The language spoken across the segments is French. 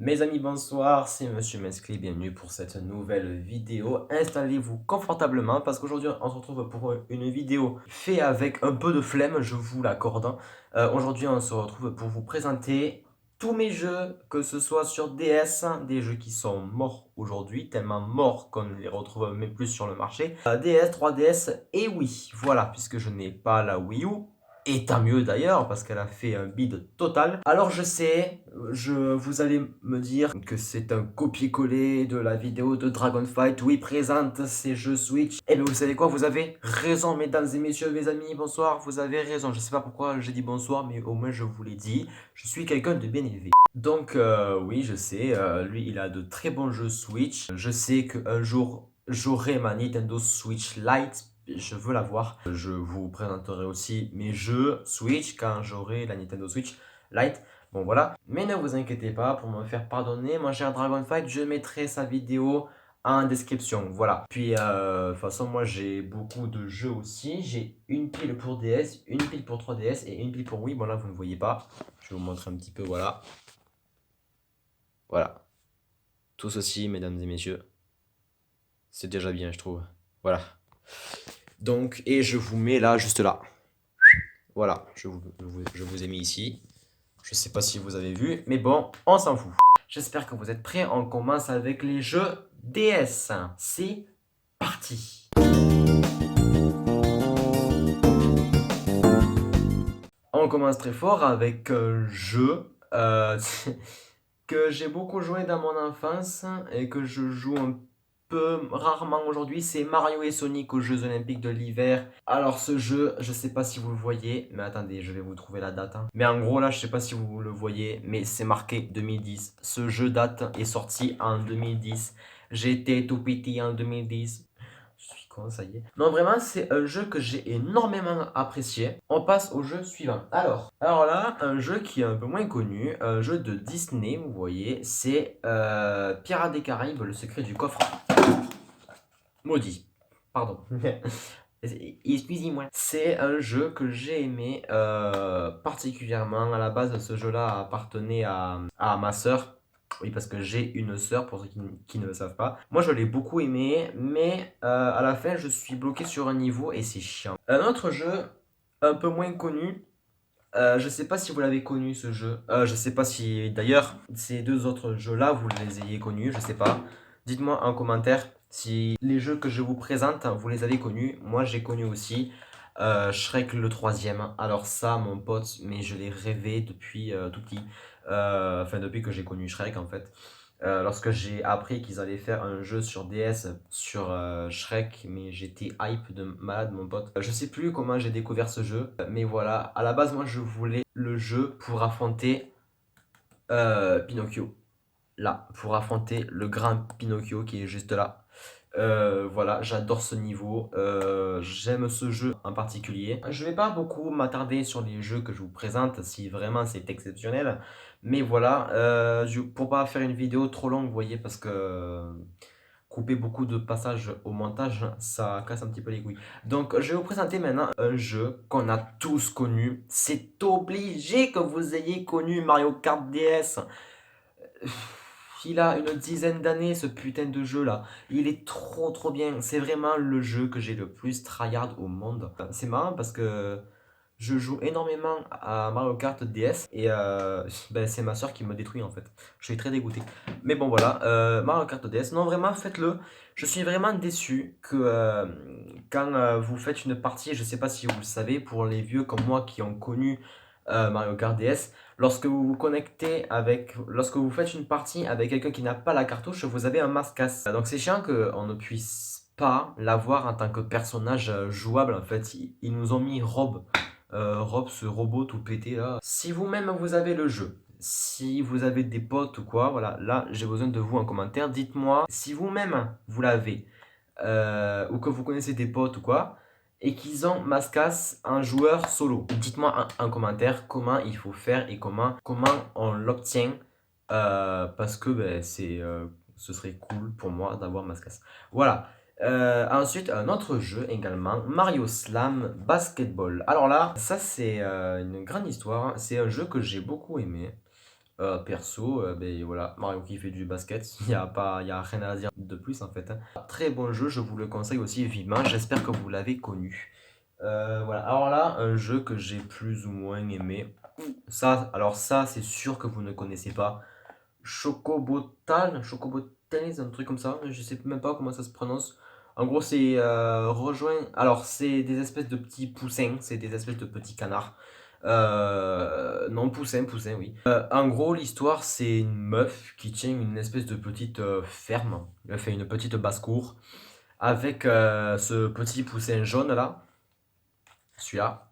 Mes amis, bonsoir, c'est Monsieur Mescli, bienvenue pour cette nouvelle vidéo. Installez-vous confortablement parce qu'aujourd'hui on se retrouve pour une vidéo faite avec un peu de flemme, je vous l'accorde, hein. Aujourd'hui on se retrouve pour vous présenter tous mes jeux, que ce soit sur DS, des jeux qui sont morts aujourd'hui, tellement morts qu'on ne les retrouve même plus sur le marché. DS, 3DS et oui, voilà, puisque je n'ai pas la Wii U. Et tant mieux d'ailleurs, parce qu'elle a fait un bid total. Alors je sais, vous allez me dire que c'est un copier-coller de la vidéo de Dragonfight où il présente ses jeux Switch. Et bien vous savez quoi, vous avez raison mesdames et messieurs, mes amis, bonsoir, vous avez raison. Je sais pas pourquoi j'ai dit bonsoir, mais au moins je vous l'ai dit. Je suis quelqu'un de bien élevé. Donc oui, je sais, lui il a de très bons jeux Switch. Je sais qu'un jour j'aurai ma Nintendo Switch Lite. Je veux l'avoir. Je vous présenterai aussi mes jeux Switch quand j'aurai la Nintendo Switch Lite. Bon voilà. Mais ne vous inquiétez pas, pour me faire pardonner, mon cher Dragonfight, je mettrai sa vidéo en description. Voilà. Puis de toute façon, moi j'ai beaucoup de jeux aussi. J'ai une pile pour DS, une pile pour 3DS et une pile pour Wii. Bon là, vous ne voyez pas. Je vais vous montrer un petit peu. Voilà. Voilà. Tout ceci, mesdames et messieurs, c'est déjà bien, je trouve. Voilà. Donc, et je vous mets là, juste là. Voilà, je vous ai mis ici. Je sais pas si vous avez vu, mais bon, on s'en fout. J'espère que vous êtes prêts. On commence avec les jeux DS. C'est parti. On commence très fort avec un jeu que j'ai beaucoup joué dans mon enfance et que je joue un peu rarement aujourd'hui, c'est Mario et Sonic aux Jeux Olympiques de l'hiver. Alors ce jeu, je sais pas si vous le voyez, mais attendez, je vais vous trouver la date, hein. Mais en gros là, je sais pas si vous le voyez, mais c'est marqué 2010. Ce jeu est sorti en 2010. J'étais tout petit en 2010. Je suis con, ça y est. Non, vraiment, c'est un jeu que j'ai énormément apprécié. On passe au jeu suivant. Alors là, un jeu qui est un peu moins connu, un jeu de Disney, vous voyez, c'est Pirates des Caraïbes, le secret du coffre maudit. Pardon. Excusez-moi. C'est un jeu que j'ai aimé particulièrement. À la base, ce jeu-là appartenait à ma sœur. Oui, parce que j'ai une sœur, pour ceux qui ne le savent pas. Moi, je l'ai beaucoup aimé, mais à la fin, je suis bloqué sur un niveau et c'est chiant. Un autre jeu, un peu moins connu, je sais pas si vous l'avez connu ce jeu. Je sais pas si d'ailleurs ces deux autres jeux-là vous les ayez connus, je sais pas. Dites-moi en commentaire si les jeux que je vous présente vous les avez connus. Moi j'ai connu aussi Shrek le troisième. Alors ça mon pote, mais je l'ai rêvé depuis tout petit. Enfin depuis que j'ai connu Shrek en fait. Lorsque j'ai appris qu'ils allaient faire un jeu sur DS sur Shrek, mais j'étais hype de malade mon pote. Je sais plus comment j'ai découvert ce jeu, mais voilà, à la base moi je voulais le jeu pour affronter Pinocchio. Là, pour affronter le grand Pinocchio qui est juste là. Voilà, j'adore ce niveau, j'aime ce jeu en particulier. Je vais pas beaucoup m'attarder sur les jeux que je vous présente si vraiment c'est exceptionnel, mais voilà, pour pas faire une vidéo trop longue, vous voyez, parce que couper beaucoup de passages au montage, ça casse un petit peu les couilles. Donc je vais vous présenter maintenant un jeu qu'on a tous connu. C'est obligé que vous ayez connu Mario Kart DS. Il a une dizaine d'années ce putain de jeu là. Il est trop bien. C'est vraiment le jeu que j'ai le plus tryhard au monde. C'est marrant parce que je joue énormément à Mario Kart DS et ben, c'est ma soeur qui me détruit en fait. Je suis très dégoûté. Mais bon voilà, Mario Kart DS, non vraiment faites-le. Je suis vraiment déçu que quand vous faites une partie, je sais pas si vous le savez, pour les vieux comme moi qui ont connu Mario Kart DS, lorsque vous faites une partie avec quelqu'un qui n'a pas la cartouche, vous avez un masque-casse. Donc c'est chiant qu'on ne puisse pas l'avoir en tant que personnage jouable en fait. Ils nous ont mis Rob. Rob, ce robot tout pété là. Si vous-même vous avez le jeu, si vous avez des potes ou quoi, voilà, là j'ai besoin de vous en commentaire. Dites-moi si vous-même vous l'avez ou que vous connaissez des potes ou quoi et qu'ils ont Mascas un joueur solo. Dites-moi en commentaire comment il faut faire et comment on l'obtient parce que ben, ce serait cool pour moi d'avoir Mascas. Voilà. Ensuite, un autre jeu également, Mario Slam Basketball. Alors là, ça c'est une grande histoire, hein. C'est un jeu que j'ai beaucoup aimé. Perso, ben voilà, Mario qui fait du basket, il y a rien à dire de plus en fait, hein. Très bon jeu, je vous le conseille aussi vivement, j'espère que vous l'avez connu. Voilà, alors là, un jeu que j'ai plus ou moins aimé. Ça, alors ça, c'est sûr que vous ne connaissez pas. Chocobo Tales, un truc comme ça, je sais même pas comment ça se prononce. En gros, c'est rejoint. Alors, c'est des espèces de petits poussins, c'est des espèces de petits canards. Non, poussins, oui. En gros, l'histoire, c'est une meuf qui tient une espèce de petite ferme. Elle fait une petite basse-cour avec ce petit poussin jaune là, celui-là,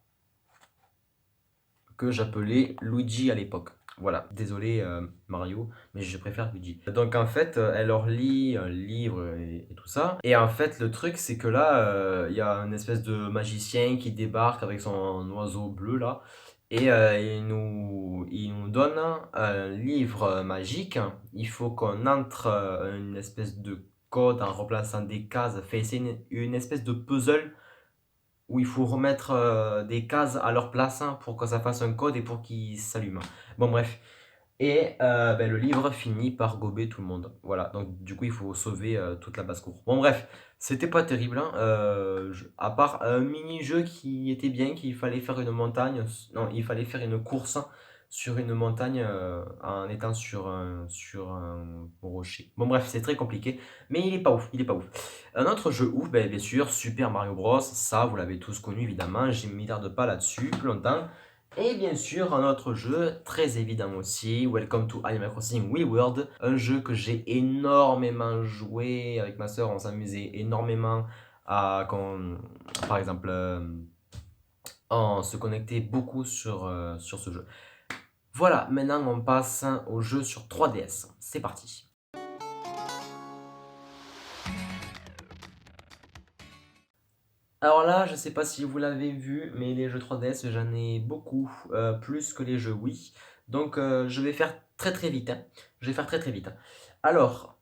que j'appelais Luigi à l'époque. Voilà, désolé Mario, mais je préfère Luigi. Donc en fait, elle leur lit un livre et tout ça. Et en fait, le truc, c'est que là, il y a une espèce de magicien qui débarque avec son oiseau bleu là. Et il nous donne un livre magique. Il faut qu'on entre une espèce de code en remplaçant des cases. Fait, c'est une espèce de puzzle où il faut remettre des cases à leur place, hein, pour que ça fasse un code et pour qu'il s'allume. Bon, bref. Et ben, le livre finit par gober tout le monde. Voilà, donc du coup, il faut sauver toute la basse-cour. Bon, bref, c'était pas terrible, hein. À part un mini-jeu qui était bien, qu'il fallait faire une montagne. Non, il fallait faire une course sur une montagne en étant sur un rocher. Bon, bref, c'est très compliqué, mais il est pas ouf, il est pas ouf. Un autre jeu ouf, ben, bien sûr, Super Mario Bros. Ça, vous l'avez tous connu évidemment, je ne m'y tarde pas là-dessus plus longtemps. Et bien sûr, un autre jeu, très évident aussi, Welcome to Animal Crossing Wii World, un jeu que j'ai énormément joué avec ma soeur, on s'amusait énormément par exemple, on se connectait beaucoup sur ce jeu. Voilà, maintenant on passe au jeu sur 3DS. C'est parti. Alors là, je sais pas si vous l'avez vu, mais les jeux 3DS, j'en ai beaucoup, plus que les jeux Wii. Donc je vais faire très très vite, hein. Je vais faire très très vite, hein. Alors,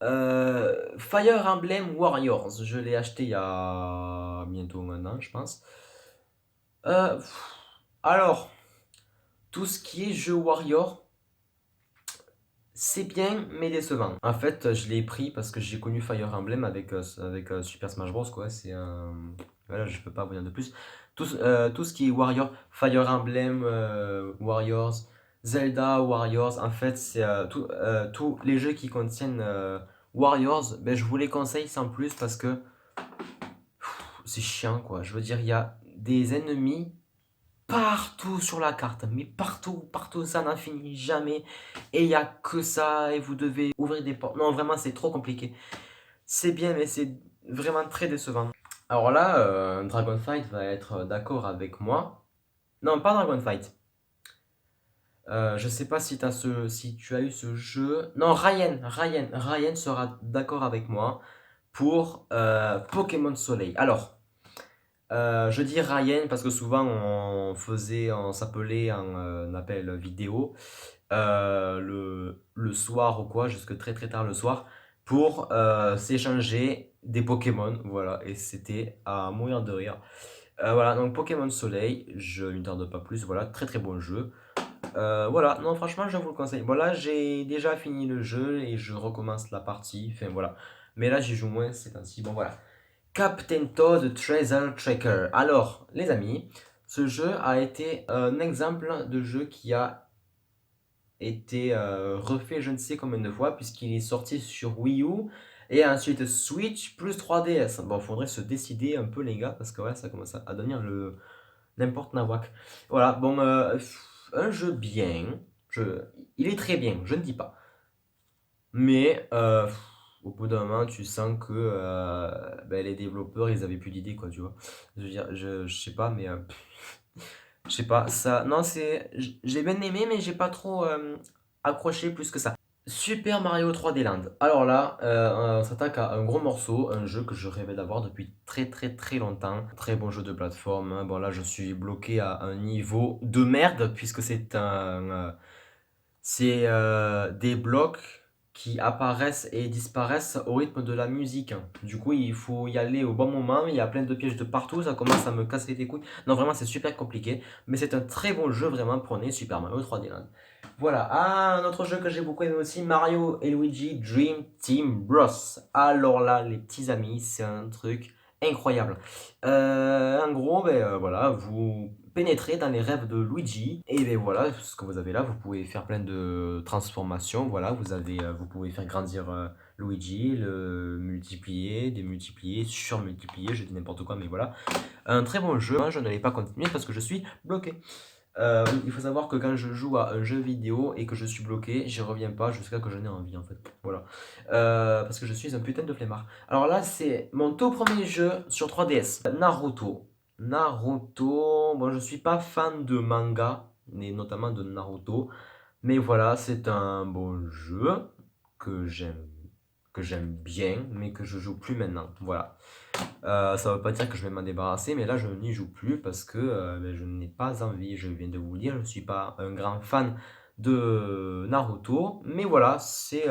Fire Emblem Warriors, je l'ai acheté il y a bientôt un an, je pense. Euh, pff, alors, tout ce qui est jeu Warrior, c'est bien, mais décevant. En fait, je l'ai pris parce que j'ai connu Fire Emblem avec Super Smash Bros. Quoi. C'est un. Voilà, je peux pas vous dire de plus. Tout ce qui est Warrior, Fire Emblem Warriors, Zelda Warriors, en fait, c'est tous les jeux qui contiennent Warriors, ben, je vous les conseille sans plus parce que c'est chiant, quoi. Je veux dire, il y a des ennemis partout sur la carte, mais partout, partout, ça n'en finit jamais. Et il n'y a que ça, et vous devez ouvrir des portes. Non, vraiment, c'est trop compliqué. C'est bien, mais c'est vraiment très décevant. Alors là, Dragonfight va être d'accord avec moi. Non, pas Dragonfight. Je sais pas si tu as eu ce jeu. Non, Ryan sera d'accord avec moi pour Pokémon Soleil. Alors, je dis Ryan parce que souvent on s'appelait en appel vidéo le soir ou quoi, jusque très très tard le soir, pour s'échanger des Pokémon, voilà, et c'était à mourir de rire. Voilà, donc Pokémon Soleil, je ne tarde pas plus, voilà, très très bon jeu. Voilà, non, franchement, je vous le conseille. Voilà, j'ai déjà fini le jeu et je recommence la partie, enfin voilà. Mais là, j'y joue moins ces temps-ci, bon voilà. Captain Toad Treasure Tracker. Alors, les amis, ce jeu a été un exemple de jeu qui a été refait je ne sais combien de fois puisqu'il est sorti sur Wii U et ensuite Switch plus 3DS. Bon, faudrait se décider un peu les gars parce que ouais, ça commence à devenir le n'importe nawak. Voilà, bon, un jeu bien, il est très bien, je ne dis pas. Mais au bout d'un moment, tu sens que ben, les développeurs, ils avaient plus d'idées, quoi, tu vois. Je veux dire, je sais pas, mais je sais pas, ça. Non, j'ai bien aimé, mais j'ai pas trop accroché plus que ça. Super Mario 3D Land. Alors là, on s'attaque à un gros morceau, un jeu que je rêvais d'avoir depuis très très très longtemps. Très bon jeu de plateforme, hein. Bon là, je suis bloqué à un niveau de merde puisque c'est des blocs qui apparaissent et disparaissent au rythme de la musique. Du coup, il faut y aller au bon moment. Il y a plein de pièges de partout. Ça commence à me casser les couilles. Non, vraiment, c'est super compliqué. Mais c'est un très bon jeu, vraiment. Prenez Super Mario 3D Land. Voilà, un autre jeu que j'ai beaucoup aimé aussi, Mario et Luigi Dream Team Bros. Alors là, les petits amis, c'est un truc incroyable. En gros, voilà, vous pénétrez dans les rêves de Luigi, et ben voilà, ce que vous avez là, vous pouvez faire plein de transformations, voilà, vous pouvez faire grandir Luigi, le multiplier, démultiplier, surmultiplier, je dis n'importe quoi, mais voilà. Un très bon jeu, moi je ne l'ai pas continué parce que je suis bloqué. Il faut savoir que quand je joue à un jeu vidéo et que je suis bloqué, j'y reviens pas jusqu'à que je n'ai envie en fait. Voilà. Parce que je suis un putain de flemmard. Alors là, c'est mon tout premier jeu sur 3DS. Naruto. Naruto. Bon, je suis pas fan de manga, mais notamment de Naruto. Mais voilà, c'est un bon jeu que j'aime que j'aime bien, mais que je joue plus maintenant. Voilà. Ça veut pas dire que je vais m'en débarrasser, mais là je n'y joue plus parce que je n'ai pas envie. Je viens de vous le dire, je ne suis pas un grand fan de Naruto, mais voilà, c'est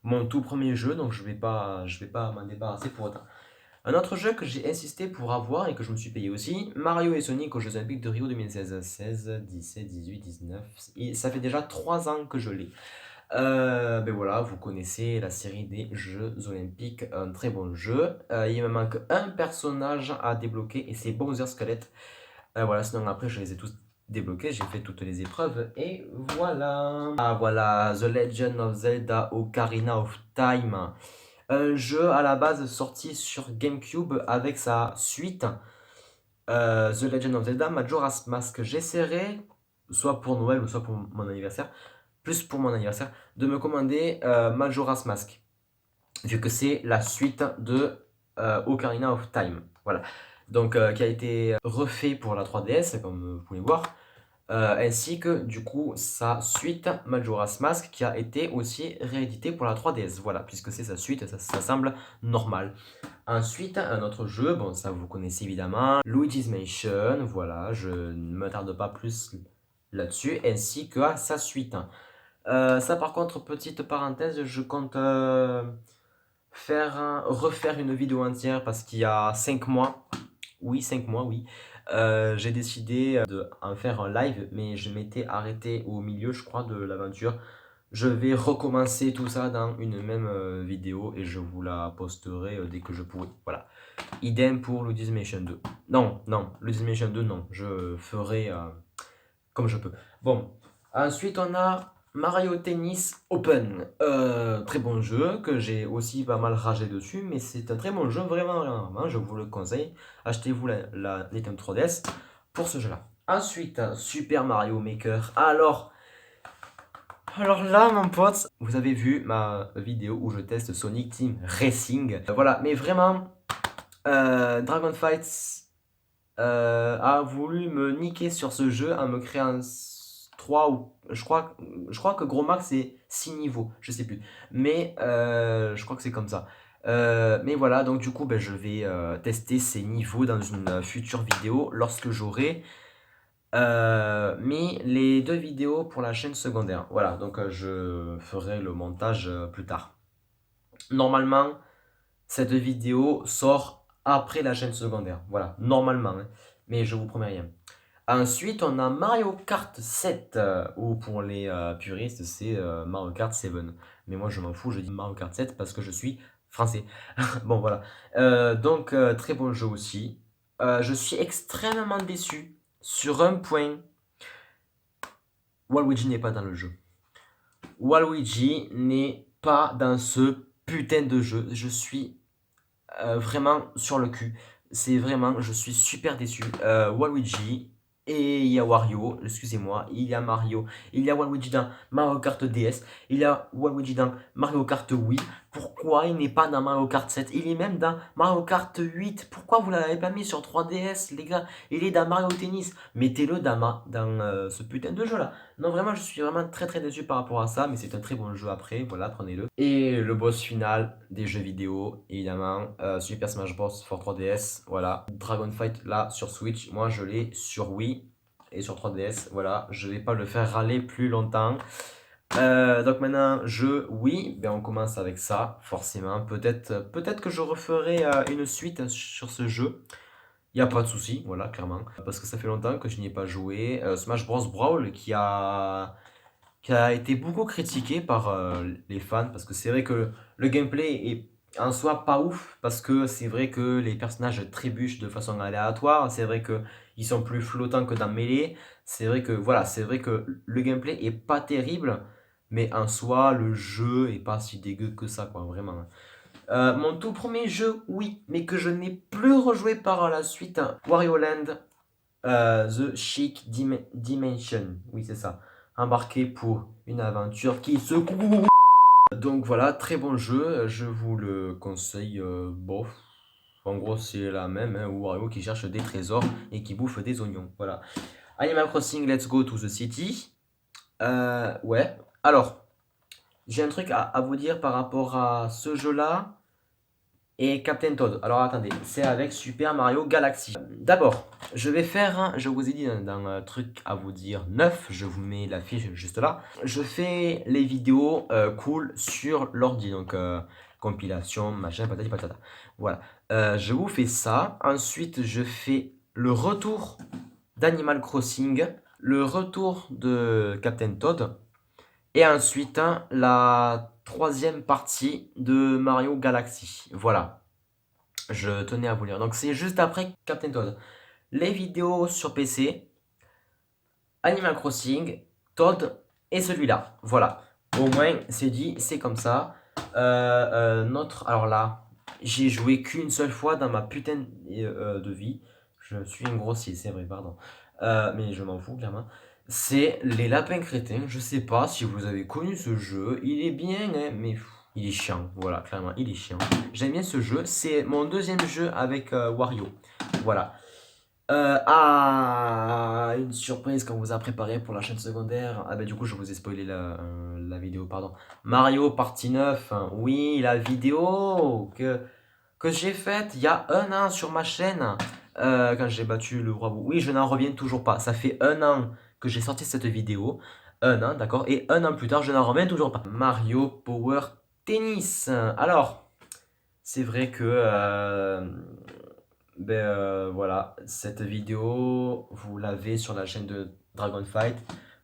mon tout premier jeu, donc je vais pas m'en débarrasser pour autant. Un autre jeu que j'ai insisté pour avoir et que je me suis payé aussi, Mario et Sonic aux Jeux Olympiques de Rio 2016, 16, 17, 18, 19, et ça fait déjà 3 ans que je l'ai. Ben voilà, vous connaissez la série des Jeux Olympiques, un très bon jeu. Il me manque un personnage à débloquer et c'est Bowser Squelette. Voilà, sinon après je les ai tous débloqués, j'ai fait toutes les épreuves et voilà. Ah voilà, The Legend of Zelda Ocarina of Time. Un jeu à la base sorti sur GameCube avec sa suite, The Legend of Zelda Majora's Mask. J'essaierai, soit pour Noël ou soit pour mon anniversaire, plus pour mon anniversaire, de me commander Majora's Mask, vu que c'est la suite de Ocarina of Time. Voilà. Donc, qui a été refait pour la 3DS, comme vous pouvez voir, ainsi que du coup sa suite Majora's Mask qui a été aussi réédité pour la 3DS. Voilà, puisque c'est sa suite, ça semble normal. Ensuite, un autre jeu, bon ça vous connaissez évidemment, Luigi's Mansion, voilà, je ne me tarde pas plus là-dessus, ainsi que à sa suite. Ça par contre, petite parenthèse, je compte refaire une vidéo entière parce qu'il y a 5 mois, oui 5 mois, oui, j'ai décidé de en faire un live, mais je m'étais arrêté au milieu, je crois, de l'aventure. Je vais recommencer tout ça dans une même vidéo et je vous la posterai dès que je pourrai. Voilà. Idem pour Luigi's Mansion 2. Non, non, Luigi's Mansion 2, non. Je ferai comme je peux. Bon, ensuite on a Mario Tennis Open. Très bon jeu que j'ai aussi pas mal ragé dessus, mais c'est un très bon jeu, vraiment, vraiment, je vous le conseille. Achetez-vous la Nintendo 3DS pour ce jeu-là. Ensuite, Super Mario Maker. Alors là, mon pote, vous avez vu ma vidéo où je teste Sonic Team Racing. Voilà, mais vraiment, Dragon Fights a voulu me niquer sur ce jeu en me créant 3 ou... Je crois que gros max c'est 6 niveaux, je sais plus. Mais je crois que c'est comme ça. Mais voilà, donc du coup, je vais tester ces niveaux dans une future vidéo lorsque j'aurai mis les 2 vidéos pour la chaîne secondaire. Voilà, donc je ferai le montage plus tard. Normalement, cette vidéo sort après la chaîne secondaire. Voilà, normalement, hein. Mais je vous promets rien. Ensuite, on a Mario Kart 7, ou pour les puristes, c'est Mario Kart 7. Mais moi, je m'en fous, je dis Mario Kart 7 parce que je suis français. Bon, voilà. Donc, très bon jeu aussi. Je suis extrêmement déçu sur un point. Waluigi n'est pas dans le jeu. Waluigi n'est pas dans ce putain de jeu. Je suis vraiment sur le cul. C'est vraiment, je suis super déçu. Waluigi, et il y a Wario, excusez-moi, il y a Mario, il y a Waluigi dans Mario Kart DS, il y a Waluigi dans Mario Kart Wii. Pourquoi il n'est pas dans Mario Kart 7? Il est même dans Mario Kart 8. Pourquoi vous ne l'avez pas mis sur 3DS, les gars? Il est dans Mario Tennis. Mettez-le dans ce putain de jeu là. Non, vraiment, je suis vraiment très très déçu par rapport à ça, mais c'est un très bon jeu après, voilà, prenez-le. Et le boss final des jeux vidéo, évidemment, Super Smash Bros. For 3DS, voilà. Dragon Fight là sur Switch, moi je l'ai sur Wii et sur 3DS, voilà. Je vais pas le faire râler plus longtemps. Donc maintenant, oui, on commence avec ça, forcément. Peut-être que je referai une suite sur ce jeu. Il n'y a pas de souci, voilà, clairement. Parce que ça fait longtemps que je n'y ai pas joué. Smash Bros. Brawl qui a été beaucoup critiqué par les fans, parce que c'est vrai que le gameplay est en soi pas ouf, parce que c'est vrai que les personnages trébuchent de façon aléatoire, c'est vrai que ils sont plus flottants que dans Melee, c'est vrai que voilà, c'est vrai que le gameplay est pas terrible, mais en soi le jeu est pas si dégueu que ça, quoi, vraiment. Mon tout premier jeu, oui, mais que je n'ai plus rejoué par la suite, hein, Wario Land, The Chic Dimension. Oui, c'est ça. Embarqué pour une aventure qui se... Donc voilà, très bon jeu, je vous le conseille. Bof. En gros, c'est la même, hein, Wario qui cherche des trésors et qui bouffe des oignons. Voilà. Animal Crossing, Let's Go to the City. Ouais. Alors, j'ai un truc à vous dire par rapport à ce jeu-là et Captain Toad. Alors attendez, c'est avec Super Mario Galaxy. D'abord, je vais faire, je vous ai dit dans un truc à vous dire neuf, je vous mets la fiche juste là. Je fais les vidéos cool sur l'ordi, donc compilation, machin, patati patata. Voilà, je vous fais ça. Ensuite, je fais le retour d'Animal Crossing, le retour de Captain Toad. Et ensuite, hein, la troisième partie de Mario Galaxy. Voilà, je tenais à vous lire. Donc c'est juste après Captain Toad. Les vidéos sur PC, Animal Crossing, Toad et celui-là. Voilà, au moins c'est dit, c'est comme ça. Alors là, j'ai joué qu'une seule fois dans ma putain de vie. Je suis une grossier, c'est vrai, pardon. Mais je m'en fous, clairement. C'est les lapins crétins. Je sais pas si vous avez connu ce jeu. Il est bien, hein, mais il est chiant. Voilà, clairement, il est chiant. J'aime bien ce jeu. C'est mon deuxième jeu avec Wario. Voilà. Une surprise qu'on vous a préparé pour la chaîne secondaire. Ah bah du coup je vous ai spoilé la vidéo, pardon. Mario Partie 9, hein. Oui, la vidéo que j'ai faite il y a un an sur ma chaîne, quand j'ai battu le roi. Oui, je n'en reviens toujours pas. Ça fait un an que j'ai sorti cette vidéo. Un an, d'accord. Et un an plus tard, je n'en reviens toujours pas. Mario Power Tennis. Alors, c'est vrai que... voilà, cette vidéo, vous l'avez sur la chaîne de Dragonfight.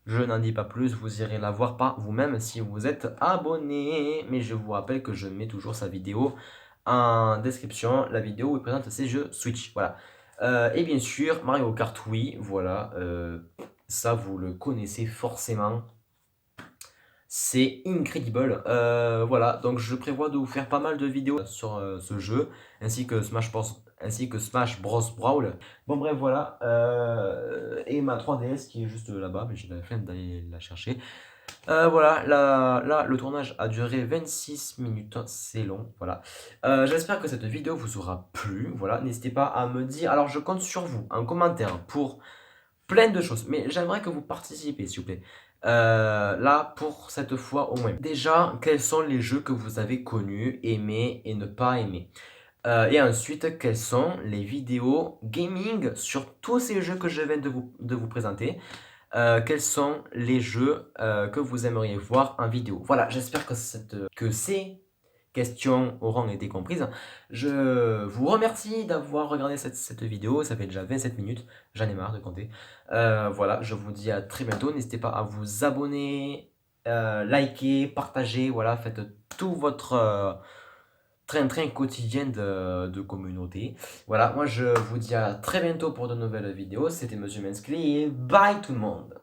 Je n'en dis pas plus, vous irez la voir par vous-même si vous êtes abonné. Mais je vous rappelle que je mets toujours sa vidéo en description, la vidéo où il présente ses jeux Switch. Voilà. Et bien sûr, Mario Kart Wii, voilà. Ça, vous le connaissez forcément. C'est incredible. Voilà, donc je prévois de vous faire pas mal de vidéos sur ce jeu, ainsi que Smash Bros Brawl. Bon bref, voilà. Et ma 3DS qui est juste là-bas, mais j'ai la flemme d'aller la chercher. Voilà, là, le tournage a duré 26 minutes, c'est long, voilà. J'espère que cette vidéo vous aura plu, voilà. N'hésitez pas à me dire, alors je compte sur vous, en commentaire, pour plein de choses, mais j'aimerais que vous participez, s'il vous plaît. Là, pour cette fois au moins. Déjà, quels sont les jeux que vous avez connus, aimés et ne pas aimés? Et ensuite, quelles sont les vidéos gaming sur tous ces jeux que je viens de vous présenter? Quels sont les jeux que vous aimeriez voir en vidéo? Voilà, j'espère que ces questions auront été comprises. Je vous remercie d'avoir regardé cette vidéo, ça fait déjà 27 minutes, j'en ai marre de compter. Voilà, je vous dis à très bientôt, n'hésitez pas à vous abonner, liker, partager, voilà, faites tout votre train-train quotidien de communauté. Voilà, moi je vous dis à très bientôt pour de nouvelles vidéos, c'était Monsieur Menskli et bye tout le monde!